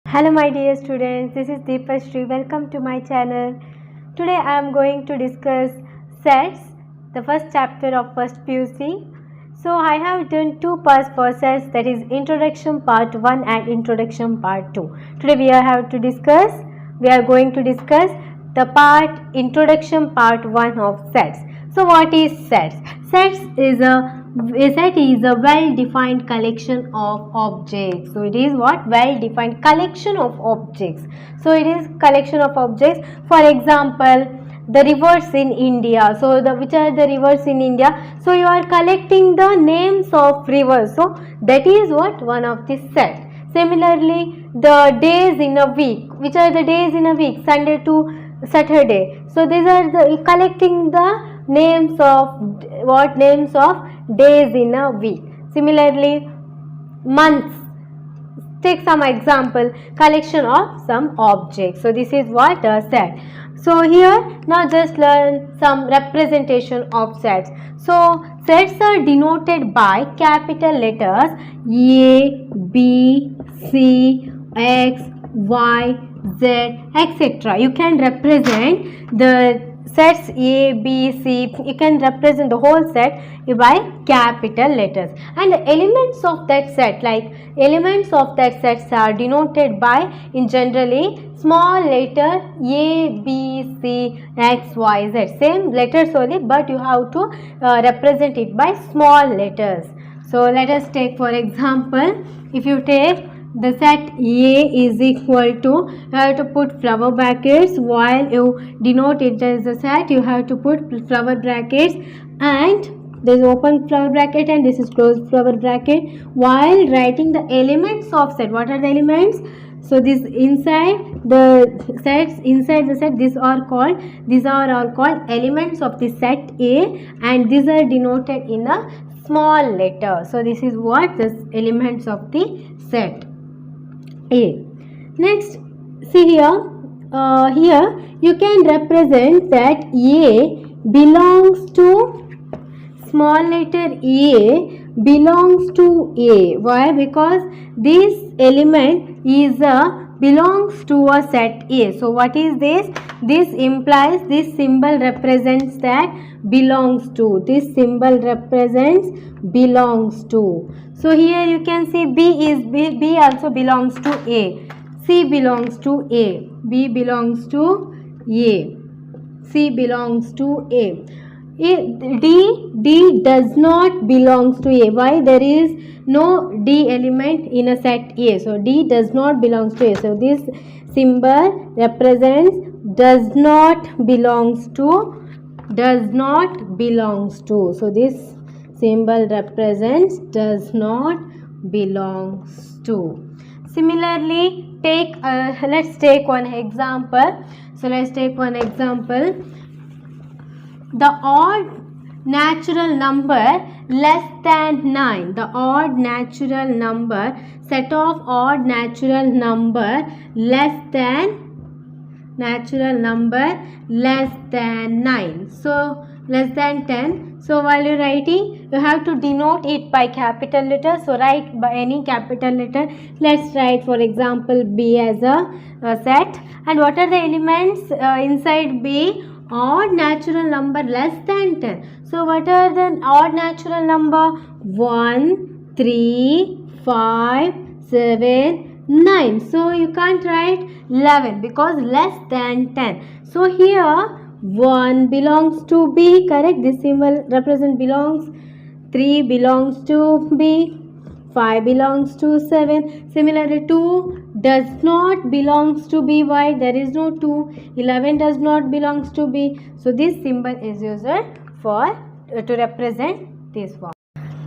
Hello my dear students, this is Deepashri. Welcome to my channel. Today I am going to discuss sets, the first chapter of first PUC. So I have done two parts for sets, that is introduction part 1 and introduction part 2. Today we are going to discuss the part introduction part 1 of sets. So what is sets? A set is a well-defined collection of objects. So it is what? Well-defined collection of objects. So it is collection of objects. For example, the rivers in India. So which are the rivers in India? So you are collecting the names of rivers. So that is what? One of the set. Similarly, the days in a week. Which are the days in a week? Sunday to Saturday. So these are the collecting the names of what? Names of days in a week. Similarly, months. Take some example, collection of some objects. So this is what a set. So here now just learn some representation of sets. So sets are denoted by capital letters A, B, C, X, Y, Z, etc. You can represent the sets A, B, C. You can represent the whole set by capital letters, and the elements of that set, are denoted by in generally small letter A, B, C, X, Y, Z. Same letters only, but you have to represent it by small letters. So let us take for example, if you take the set A is equal to, you have to put flower brackets. While you denote it as a set, you have to put flower brackets, and this is open flower bracket and this is closed flower bracket. While writing the elements of set, what are the elements? So this inside the sets, inside the set, these are all called elements of the set A, and these are denoted in a small letter. So this is what the elements of the set A. Next, see here. Here you can represent that A belongs to, small letter A belongs to A. Why? Because this element is belongs to a set A. So what is this? This implies, this symbol represents that belongs to. This symbol represents belongs to. So here you can see B also belongs to A. C belongs to A. B belongs to A. C belongs to A. D does not belongs to A. Why? There is no D element in a set A. So D does not belongs to A. So this symbol represents does not belongs to. So this symbol represents does not belongs to. Similarly, let's take one example. So let's take one example. The odd natural number less than 9. The odd natural number, set of odd natural number less than 9. So less than 10. So while you're writing, you have to denote it by capital letter. So write by any capital letter. Let's write for example B as a set. And what are the elements inside B? Odd natural number less than 10. So what are the odd natural number? 1, 3, 5, 7, 9. So you can't write 11 because less than 10. So here 1 belongs to B, correct? This symbol represent belongs. 3 belongs to B. 5 belongs to 7. Similarly 2 does not belongs to B. Why? There is no 2. 11 does not belongs to B. So this symbol is used for to represent this one.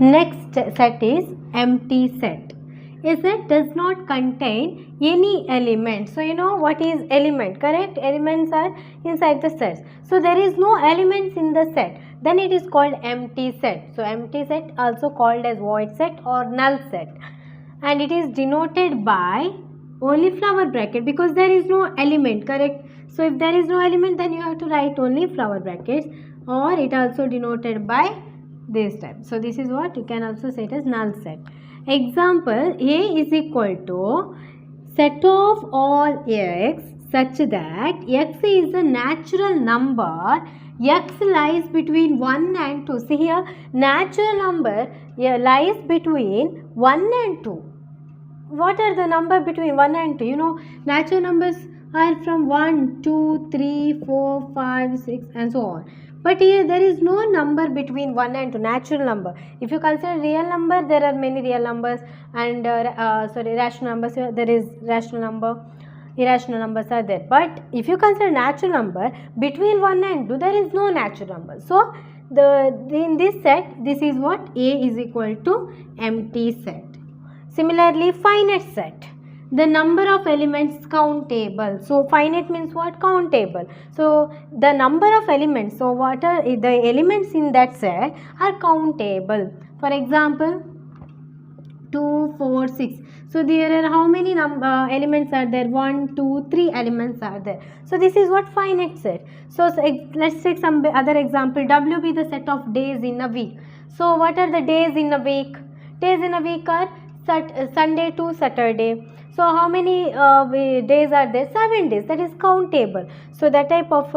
Next set is empty set. A set does not contain any element. So you know what is element, correct? Elements are inside the sets. So there is no elements in the set. Then it is called empty set. So empty set also called as void set or null set. And it is denoted by only flower bracket because there is no element, correct? So if there is no element, then you have to write only flower brackets, or it also denoted by this type. So this is what you can also say it as null set. Example, A is equal to set of all x such that x is a natural number, x lies between 1 and 2. See here, natural number lies between 1 and 2. What are the number between 1 and 2? You know, natural numbers are from 1, 2, 3, 4, 5, 6 and so on. But here there is no number between 1 and 2, natural number. If you consider real number, there are many real numbers and rational numbers. There is rational number, irrational numbers are there. But if you consider natural number, between 1 and 2, there is no natural number. So, in this set, this is what? A is equal to empty set. Similarly, finite set. The number of elements countable. So, finite means what? Countable. So, the number of elements. So, what are the elements in that set are countable. For example, 2, 4, 6. So, there are how many elements are there? 1, 2, 3 elements are there. So, this is what finite set. So, let's take some other example. W be the set of days in a week. So, what are the days in a week? Days in a week are Sunday to Saturday. So, how many days are there? 7 days. That is countable. So, that type of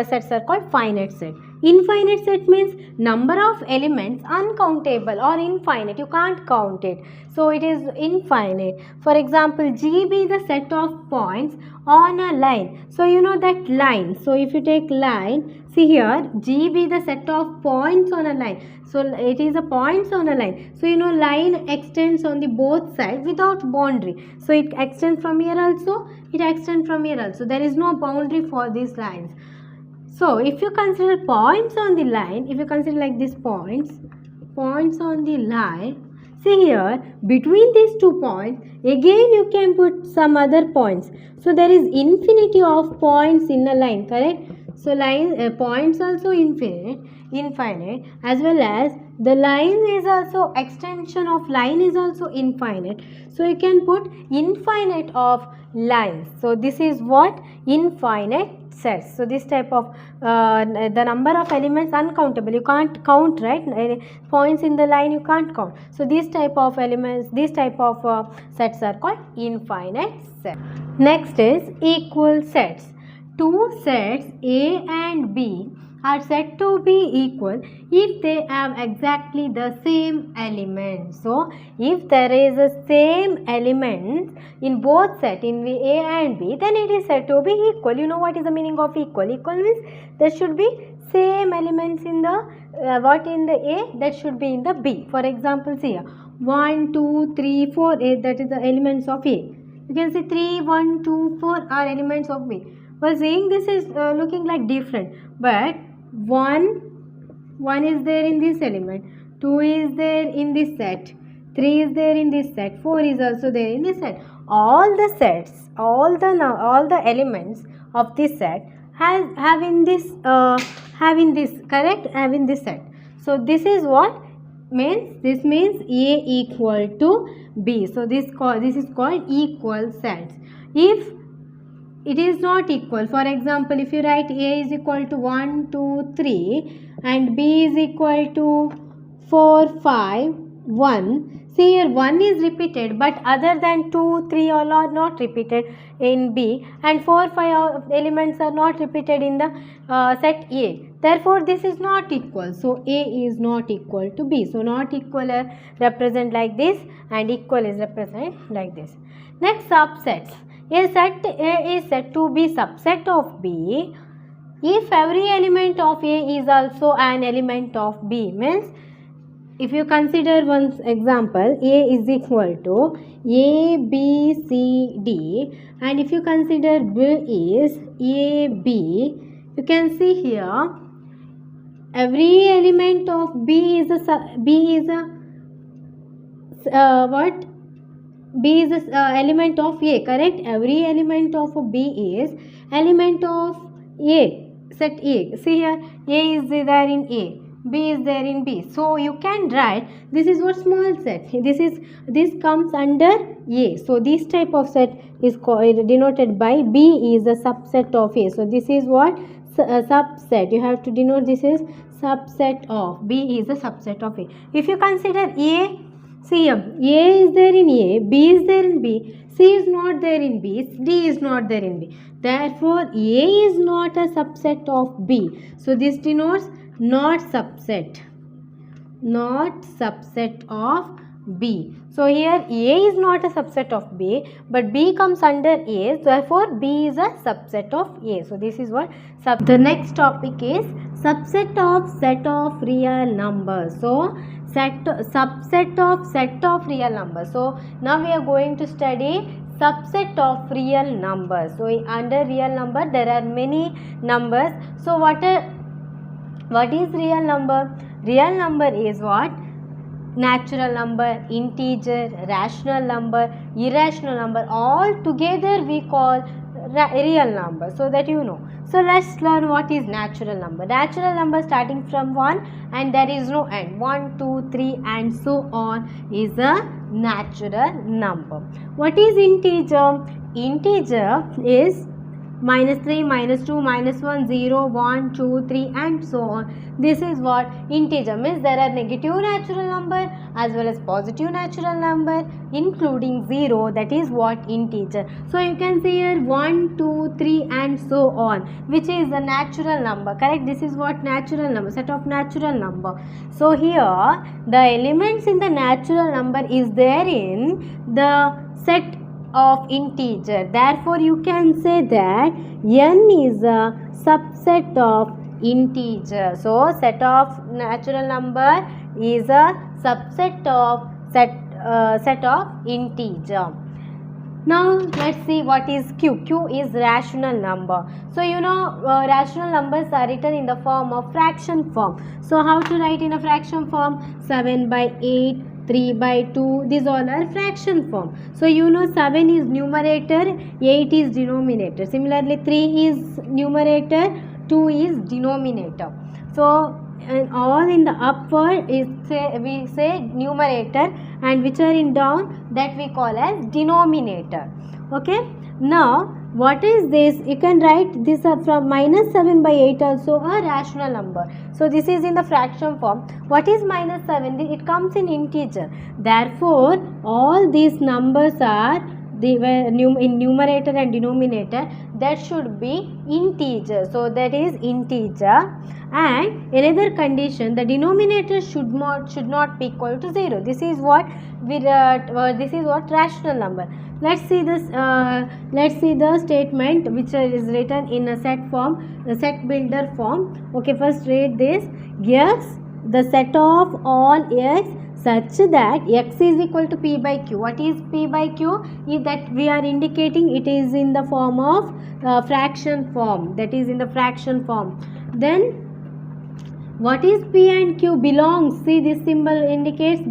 sets are called finite set. Infinite set means number of elements uncountable or infinite. You can't count it. So, it is infinite. For example, G be the set of points on a line. So, you know that line. So, if you take line, see here, G be the set of points on a line. So, it is a points on a line. So, you know line extends on the both sides without boundary. So, it extends from here also, it extends from here also. There is no boundary for these lines. So, if you consider points on the line, if you consider like these points on the line, see here, between these 2 points, again you can put some other points. So, there is infinity of points in a line, correct? So, points also infinite, as well as the line is also, extension of line is also infinite. So, you can put infinite of lines. So, this is what? Infinite sets. So, this type of the number of elements uncountable. You can't count, right? Points in the line you can't count. So, this type of elements, this type of sets are called infinite sets. Next is equal sets. Two sets A and B are said to be equal if they have exactly the same element. So, if there is a same element in both set in A and B, then it is said to be equal. You know what is the meaning of equal? Equal means there should be same elements in the what in the A, that should be in the B. For example, see here 1, 2, 3, 4, A, that is the elements of A. You can see 3, 1, 2, 4 are elements of B. While saying this is looking like different, but 1 is there in this element, 2 is there in this set, 3 is there in this set, 4 is also there in this set. All the sets, all the elements of this set have in this set. So this is what means. This means A equal to B. So this is called equal sets. If it is not equal, for example, if you write A is equal to 1, 2, 3 and B is equal to 4, 5, 1. See here 1 is repeated, but other than 2, 3 all are not repeated in B, and 4, 5 elements are not repeated in the set A. Therefore, this is not equal. So, A is not equal to B. So, not equal represent like this and equal is represent like this. Next, subsets. A set A is said to be subset of B if every element of A is also an element of B. Means, if you consider one example, A is equal to A, B, C, D, and if you consider B is A, B, you can see here every element of B is element of A, correct? Every element of B is element of A, set A. See here, A is there in A, B is there in B. So, you can write, this is what small set, this comes under A. So, this type of set is denoted by B is a subset of A. So, this is what? Subset. You have to denote this is subset of B is a subset of A. If you consider A See here, A is there in A, B is there in B, C is not there in B, D is not there in B. Therefore, A is not a subset of B. So, this denotes not subset. Not subset of B. So, here A is not a subset of B, but B comes under A. Therefore, B is a subset of A. So, this is what the next topic is subset of set of real numbers. So, subset of set of real numbers. So, now we are going to study subset of real numbers. So, under real number there are many numbers. So, what is real number? Real number is what? Natural number, integer, rational number, irrational number, all together we call real number, so that you know. So let's learn what is natural number. Natural number starting from 1 and there is no end. 1, 2, 3 and so on is a natural number. What is integer? Integer is -3, -2, -1, 0, 1, 2, 3 and so on. This is what integer means. There are negative natural number as well as positive natural number including 0. That is what integer. So you can see here 1, 2, 3 and so on, which is a natural number, correct? This is what natural number, set of natural number. So here the elements in the natural number is there in the set of integer. Therefore, you can say that n is a subset of integer. So, set of natural number is a subset of set of integer. Now, let's see what is Q. Q is rational number. So, you know rational numbers are written in the form of fraction form. So, how to write in a fraction form? 7/8, 3/2, these all are fraction form. So, you know 7 is numerator, 8 is denominator. Similarly, 3 is numerator, 2 is denominator. So, and all in the upward is we say numerator and which are in down that we call as denominator. Okay. Now, what is this? You can write this up from -7/8 also a rational number. So, this is in the fraction form. What is -7? It comes in integer. Therefore, all these numbers are in numerator and denominator, that should be integer. So, that is integer. And another condition, the denominator should not be equal to 0. This is what rational number. Let's see this. Let's see the statement which is written in a set form, the set builder form. Okay, first read this. X, the set of all x such that x is equal to p by q. What is p by q? Is that we are indicating it is in the form of fraction form. That is in the fraction form. Then what is p and q? Belongs. See, this symbol indicates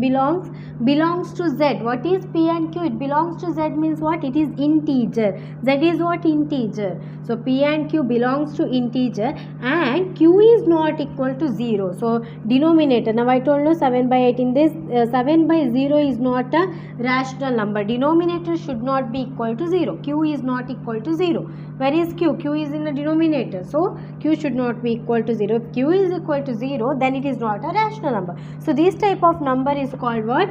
belongs to z. What is p and q? It belongs to z means what? It is integer. Z is what? Integer. So p and q belongs to integer and q is not equal to 0. So denominator. Now I told you 7/8 in this 7/0 is not a rational number. Denominator should not be equal to 0. Q is not equal to 0. Where is q? Q is in the denominator. So q should not be equal to 0. If q is equal to 0, then it is not a rational number. So this type of number is called what?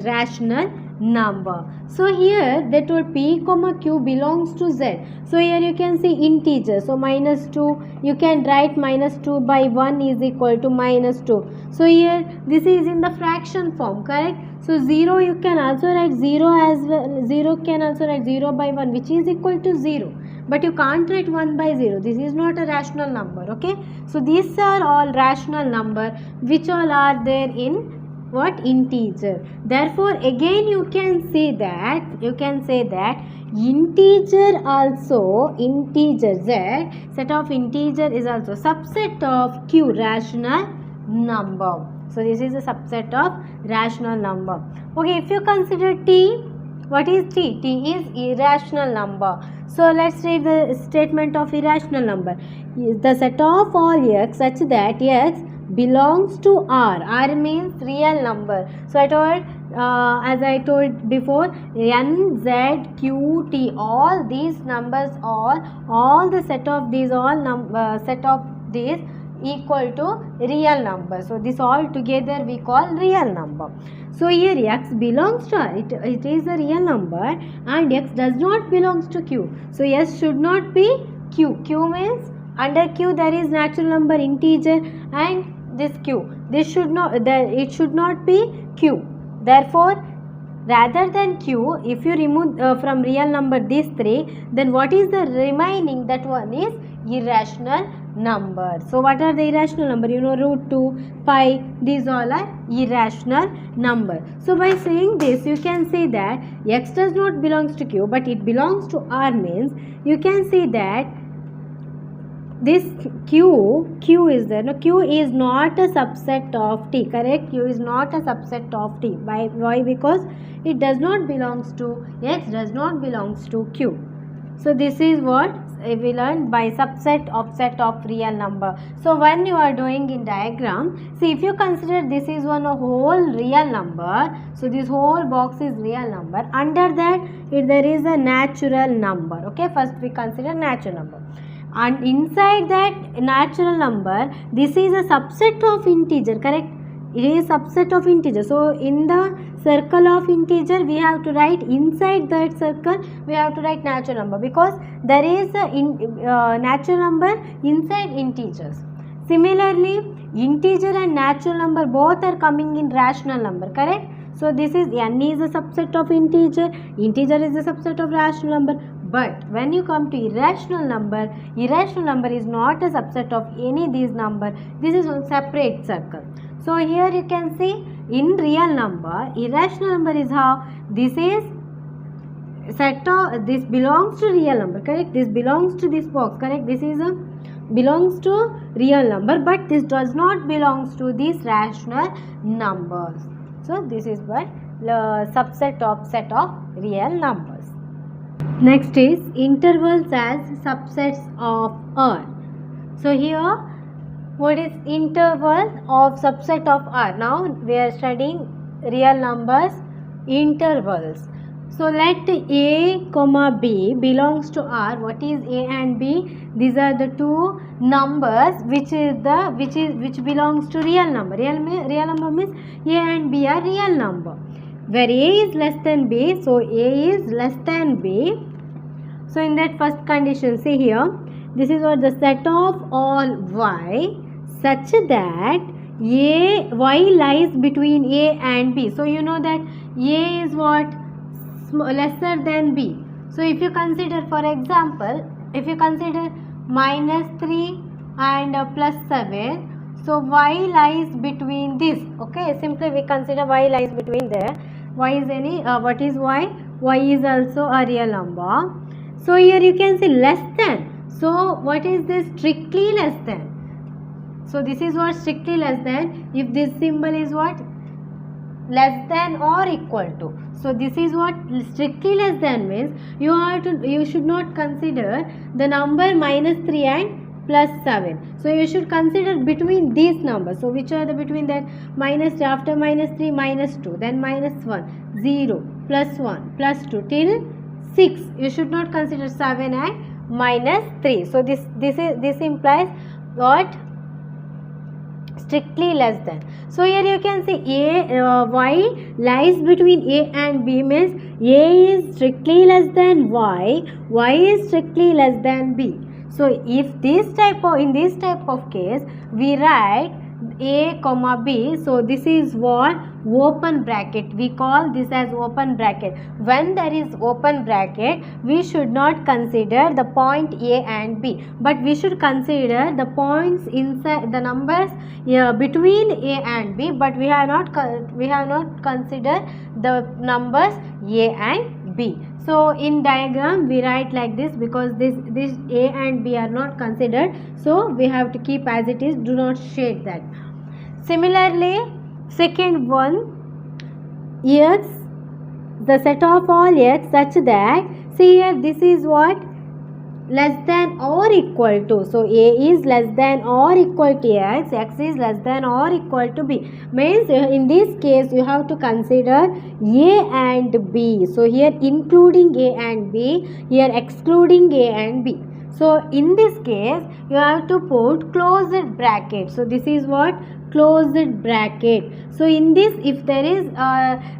Rational number. So here they told p comma q belongs to z. So here you can see integer. So -2, you can write -2/1 is equal to -2. So here this is in the fraction form, correct? So 0 you can also write 0 as well. 0 can also write 0/1 which is equal to 0. But you can't write 1/0. This is not a rational number. Okay. So these are all rational number which all are there in what? Integer. Therefore, again you can say that integer also, integer z, set of integer is also subset of q, rational number. So this is a subset of rational number. Okay, if you consider t, what is t? T is irrational number. So let's read the statement of irrational number. The set of all x such that x belongs to R. R means real number. So I told, as I told before, n, z, q, t, all these numbers, all the set of these, set of these equal to real number. So this all together we call real number. So here x belongs to R, it is a real number, and x does not belongs to Q. So s should not be Q. Q means under Q there is natural number integer and this Q. This should not, it should not be Q. Therefore, rather than Q, if you remove from real number these three, then what is the remaining? That one is irrational number. So what are the irrational number? You know, root 2, pi, these all are irrational number. So by saying this, you can say that x does not belongs to Q, but it belongs to R, means you can say that this Q is there. No, Q is not a subset of T, correct? Q is not a subset of T. Why? Because it does not belongs to, x does not belongs to Q. So this is what we learned by subset of set of real number. So when you are doing in diagram, see, if you consider this is one a whole real number, so this whole box is real number. Under that, there is a natural number. Okay, first we consider natural number. And inside that natural number, this is a subset of integer, correct? It is subset of integer. So in the circle of integer, we have to write inside that circle, we have to write natural number, because there is a natural number inside integers. Similarly, integer and natural number both are coming in rational number, correct? So this is n is a subset of integer is a subset of rational number. But when you come to irrational number is not a subset of any of these number. This is a separate circle. So here you can see in real number, irrational number is how this is set of, this belongs to real number, correct? This belongs to this box, correct? This is a belongs to real number, but this does not belongs to these rational numbers. So this is what subset of set of real numbers. Next is intervals as subsets of R. So here, what is interval of subset of R? Now we are studying real numbers intervals. So let A, B belongs to R. What is A and B? These are the two numbers which belongs to real number. Real number means A and B are real number. Where A is less than B, so A is less than B. So in that first condition, see here, this is what the set of all y such that y lies between A and B. So you know that A is what? Lesser than B. So if you consider, for example, if you consider -3 and +7, so y lies between this. Okay, simply we consider y lies between there. Y is any, what is y? Y is also a real number. So here you can see less than. So what is this? Strictly less than. So this is what strictly less than. If this symbol is what? Less than or equal to. So this is what strictly less than means. You should not consider the number -3 and +7. So you should consider between these numbers. So which are the between that? Minus, after -3, -2, then -1, 0, +1, +2 till 6. You should not consider 7 and -3. So this implies what? Strictly less than. So here you can see y lies between A and B means A is strictly less than y is strictly less than B. So if in this type of case we write A, B, so this is what? Open bracket. We call this as open bracket. When there is open bracket, we should not consider the point A and B, but we should consider the points inside the numbers between A and B, but we have not considered the numbers A and B. So in diagram we write like this because this A and B are not considered, so we have to keep as it is, do not shade that. Similarly, second one, x, the set of all x such that, see here, this is what? Less than or equal to. So A is less than or equal to x is less than or equal to B. Means in this case you have to consider A and B. So here including A and B, here excluding A and B. So in this case you have to put closed bracket. So this is what? Closed bracket. So in this, if there is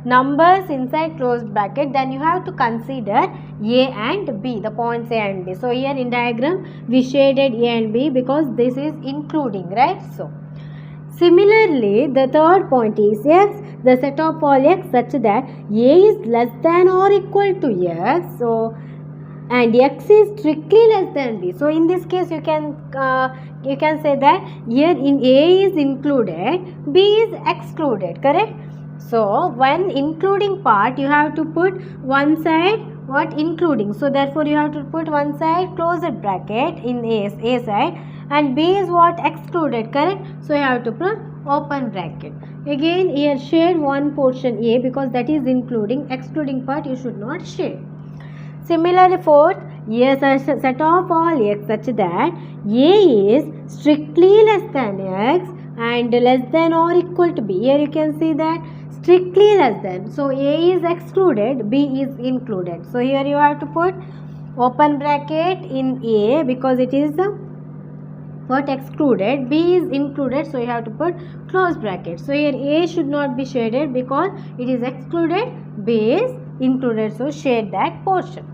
numbers inside closed bracket, then you have to consider A and B, the points A and B. So here in diagram we shaded A and B because this is including, right? So similarly, the third point is x, the set of all x such that A is less than or equal to x. So and x is strictly less than B. So in this case you can say that here in A is included, B is excluded, correct? So when including part you have to put one side what? Including. So therefore you have to put one side closed bracket in A side, and B is what? Excluded, correct? So you have to put open bracket. Again here shade one portion A because that is including. Excluding part you should not shade. Similarly, fourth, yes, a set of all x such that A is strictly less than x and less than or equal to B. Here you can see that strictly less than. So A is excluded, B is included. So here you have to put open bracket in A because it is what? Excluded. B is included, so you have to put close bracket. So here A should not be shaded because it is excluded, B is included, so shade that portion.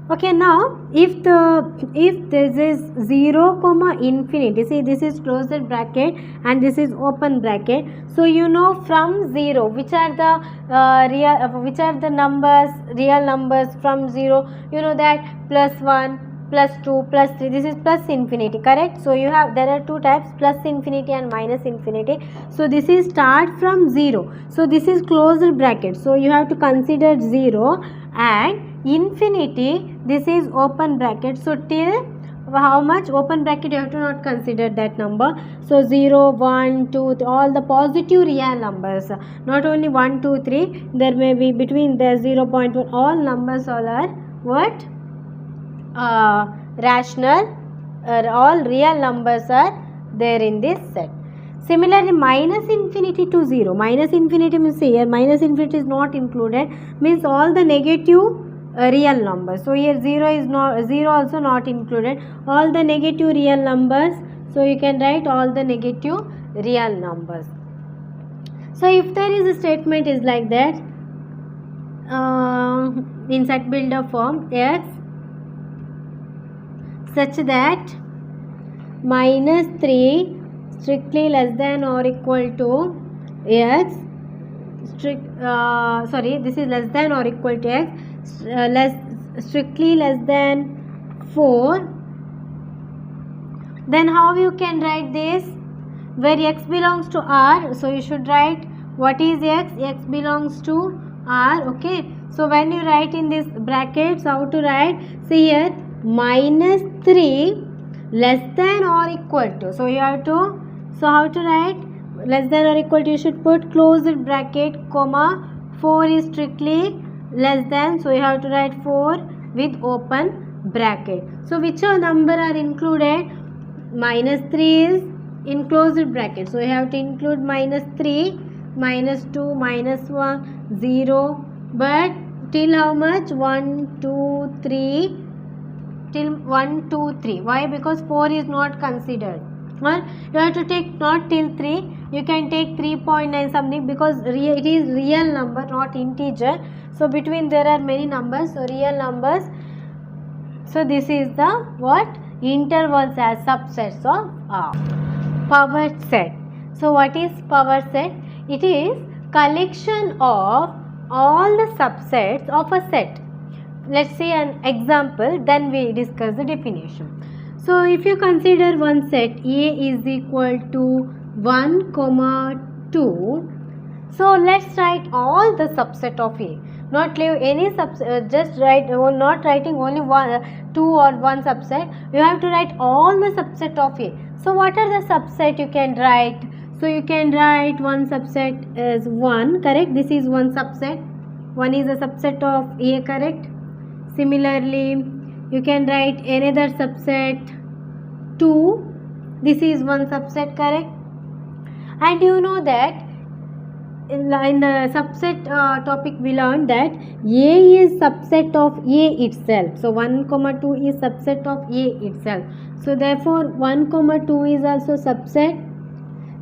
Okay, now if this is 0 comma infinity, see this is closed bracket and this is open bracket. So you know from 0 which are the real numbers from 0. You know that plus 1, plus 2, plus 3. This is plus infinity, correct? So you have, there are two types, plus infinity and minus infinity. So this is start from 0. So this is closed bracket. So you have to consider 0, and infinity, this is open bracket. So till how much? Open bracket you have to not consider that number. So 0, 1, 2, all the positive real numbers, not only 1, 2, 3, there may be between the 0.1, all numbers all are what? Rational, all real numbers are there in this set. Similarly, minus infinity to 0. Minus infinity means here minus infinity is not included, means all the negative real numbers. So here 0 is not, 0 also not included, all the negative real numbers. So you can write all the negative real numbers. So if there is a statement is like that in set builder form, x such that minus 3 strictly less than or equal to x, this is less than or equal to x, strictly less than 4, then how you can write this? Where x belongs to R, so you should write what is x? X belongs to R, okay? So when you write in this brackets, how to write? See here, minus 3 less than or equal to. So you have to, so how to write? Less than or equal to, you should put closed bracket, comma, 4 is strictly less than. So you have to write 4 with open bracket. So which number are included? Minus 3 is in closed bracket. So you have to include minus 3, minus 2, minus 1, 0. But till how much? 1, 2, 3. Till 1, 2, 3. Why? Because 4 is not considered. Well, you have to take not till 3. You can take 3.9 something because it is real number, not integer. So between there are many numbers, so real numbers. So this is the what? Intervals as subsets of R. Power set. So what is power set? It is collection of all the subsets of a set. Let's see an example, then we discuss the definition. So if you consider one set, A is equal to 1, 2. So let's write all the subset of A. Not leave any subset, just write, not writing only 2 or 1 subset. You have to write all the subset of A. So what are the subset you can write? So you can write one subset as 1, correct? This is one subset. 1 is a subset of A, correct? Similarly, you can write another subset 2. This is one subset, correct? And you know that in the subset topic we learned that A is subset of A itself. So 1 comma 2 is subset of A itself. So therefore 1 comma 2 is also subset.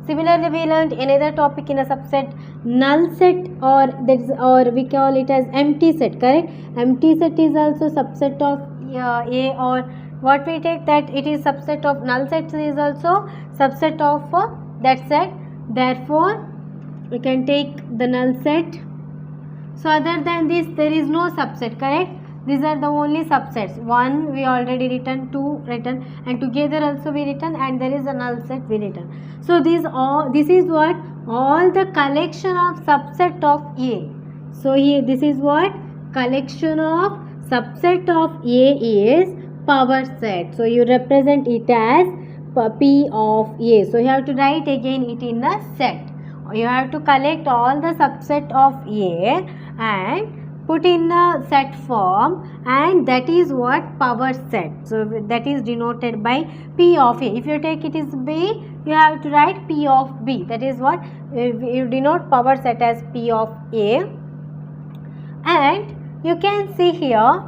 Similarly, we learned another topic in a subset, null set, or we call it as empty set, correct? Empty set is also subset of A, or what we take that it is subset of null set is also subset of that set. Therefore, we can take the null set. So other than this, there is no subset, correct? These are the only subsets. 1 we already written, 2 written, and together also we written, and there is a null set we written. So this is what all the collection of subset of A. So here this is what collection of subset of A is power set. So you represent it as P of A. So you have to write again it in a set. You have to collect all the subset of A and put in a set form, and that is what power set. So that is denoted by P of A. If you take it is B, you have to write P of B. That is what you denote power set as P of A. And you can see here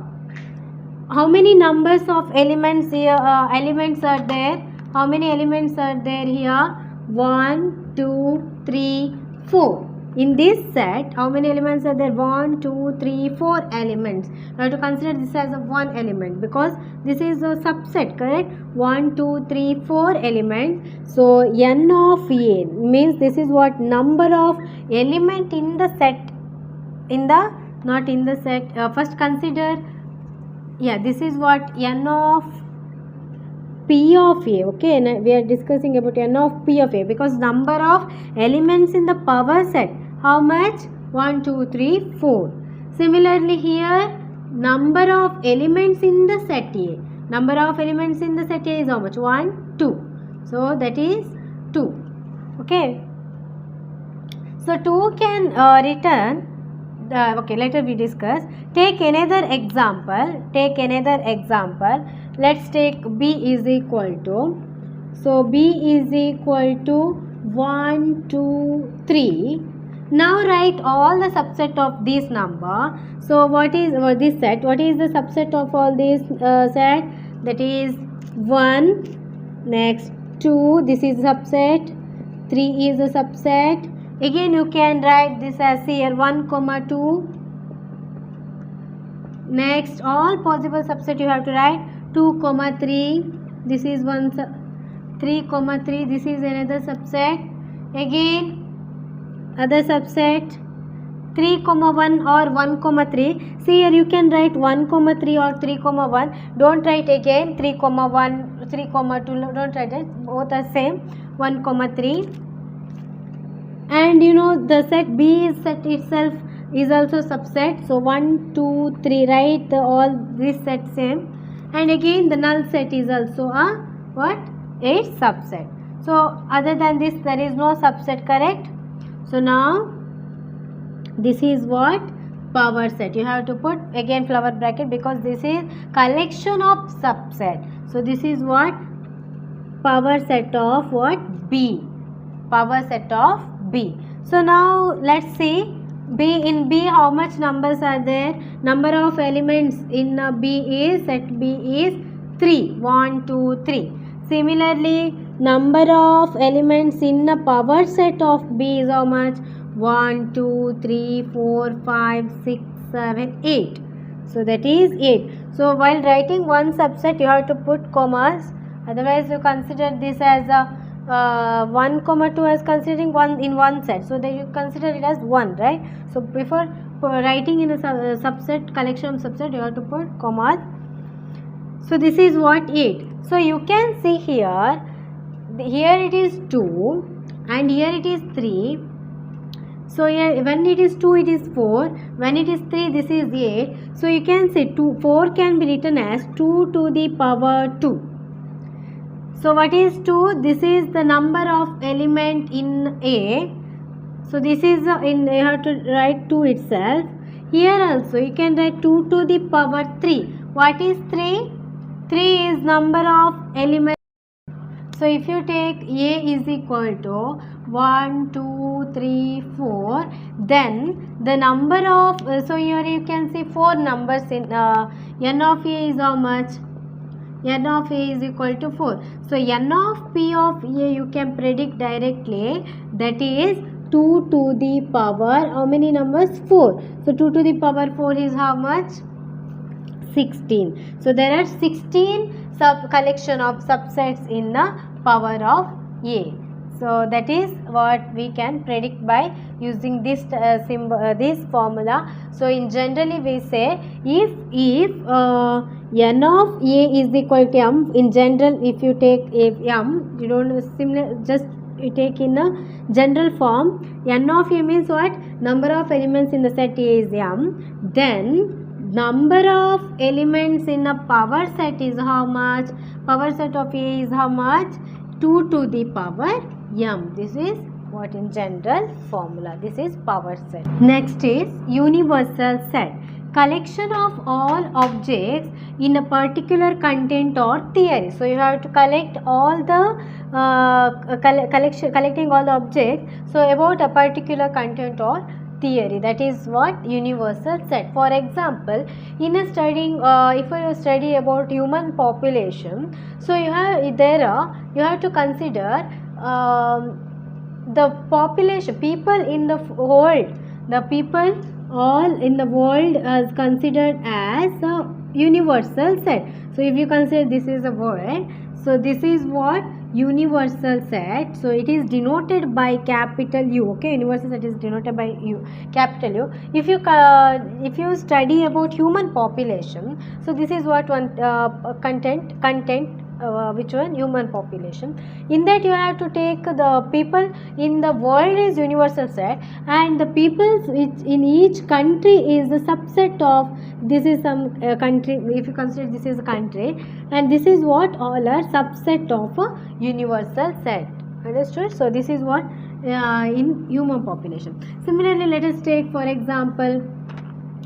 how many numbers of elements here elements are there. How many elements are there here? 1, 2, 3, 4. In this set, how many elements are there? 1, 2, 3, 4 elements. You have to consider this as a one element because this is a subset, correct? 1, 2, 3, 4 elements. So n of A means this is what number of element in the set. Not in the set. First consider. Yeah, this is what n of P of A, okay, and we are discussing about n of P of A because number of elements in the power set, how much? 1, 2, 3, 4. Similarly here, number of elements in the set A. Number of elements in the set A is how much? 1, 2. So that is 2. Okay. So 2 can return. Okay, later we discuss. Take another example. Let's take B is equal to. So B is equal to 1, 2, 3. Now write all the subset of this number. So what is this set? What is the subset of all this set? That is 1. Next 2. This is subset. 3 is a subset. Again you can write this as here 1, 2. Next all possible subset you have to write 2, 3. This is 1 3, 3. This is another subset. Again other subset 3, 1 or 1, 3. See here you can write 1, 3 or 3, 1. Don't write again 3, 1, 3, 2. Don't write it. Both are same. 1, 3. And you know the set B is set itself is also subset. So 1, 2, 3. Write all this set same. And again the null set is also a what? A subset. So other than this there is no subset, correct? So now this is what? Power set. You have to put again flower bracket because this is collection of subset. So this is what? Power set of what? B. Power set of B. So now let's see in B how much numbers are there? Number of elements in B is set B is 3. 1, 2, 3. Similarly, number of elements in the power set of B is how much? 1, 2, 3, 4, 5, 6, 7, 8. So that is 8. So while writing one subset you have to put commas. Otherwise you consider this as a 1, 2 as considering one in one set. So that you consider it as 1, right? So before writing in a subset collection of subset you have to put commas. So this is what 8. So you can see here it is 2 and here it is 3. So here when it is 2 it is 4, when it is 3 this is 8. So you can say 4 can be written as 2 to the power 2. So what is 2? This is the number of element in A. So this is you have to write 2 itself. Here also you can write 2 to the power 3. What is 3? 3 is number of elements. So if you take A is equal to 1, 2, 3, 4. Then the number of, so here you can see 4 numbers in n of a is how much? N of a is equal to 4. So n of p of a you can predict directly, that is 2 to the power, how many numbers? 4. So 2 to the power 4 is how much? 16. So there are 16 collection of subsets in the power of a. So that is what we can predict by using this this formula. So in generally we say if n of a is equal to m, in general if you take m, you don't similar, just you take in a general form, n of a means what? Number of elements in the set A is m. Then number of elements in a power set is how much? Power set of A is how much? 2 to the power m. This is what in general formula. This is power set. Next is universal set. Collection of all objects in a particular content or theory. So you have to collect all the collecting all the objects, so about a particular content or theory. That is what universal set. For example, in a studying if you study about human population, so you have to consider the population, people in the world, the people all in the world is considered as a universal set. So if you consider this is a world, so this is what universal set. So it is denoted by capital U. Okay, universal set is denoted by U, capital U. If you study about human population, so this is what one content which one? Human population. In that you have to take the people in the world is universal set, and the peoples which in each country is a subset of, this is some country, if you consider this is a country, and this is what all are subset of a universal set. Understood? So this is what in human population. Similarly, let us take for example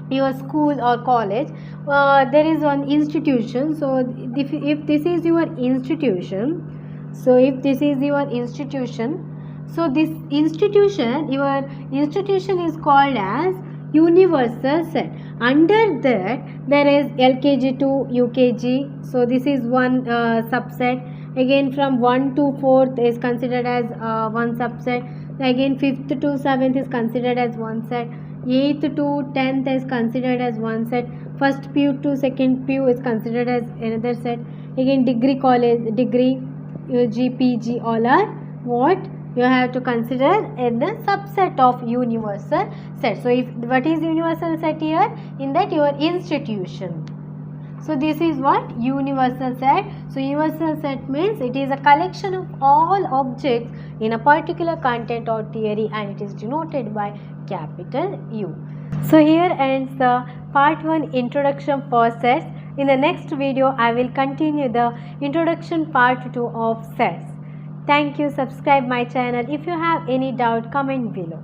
your school or college. There is one institution. So if this is your institution, so if this is your institution, so this institution, your institution is called as universal set. Under that there is LKG to UKG, so this is one subset. Again from 1 to 4th is considered as one subset. Again 5th to 7th is considered as one set. 8th to 10th is considered as one set. First PU to second PU is considered as another set. Again degree college, degree, UG, PG, all are what you have to consider in the subset of universal set. So if what is universal set here? In that your institution. So this is what universal set. So universal set means it is a collection of all objects in a particular content or theory, and it is denoted by capital U. So here ends the part 1 introduction for sets. In the next video I will continue the introduction part 2 of sets. Thank you. Subscribe my channel. If you have any doubt, comment below.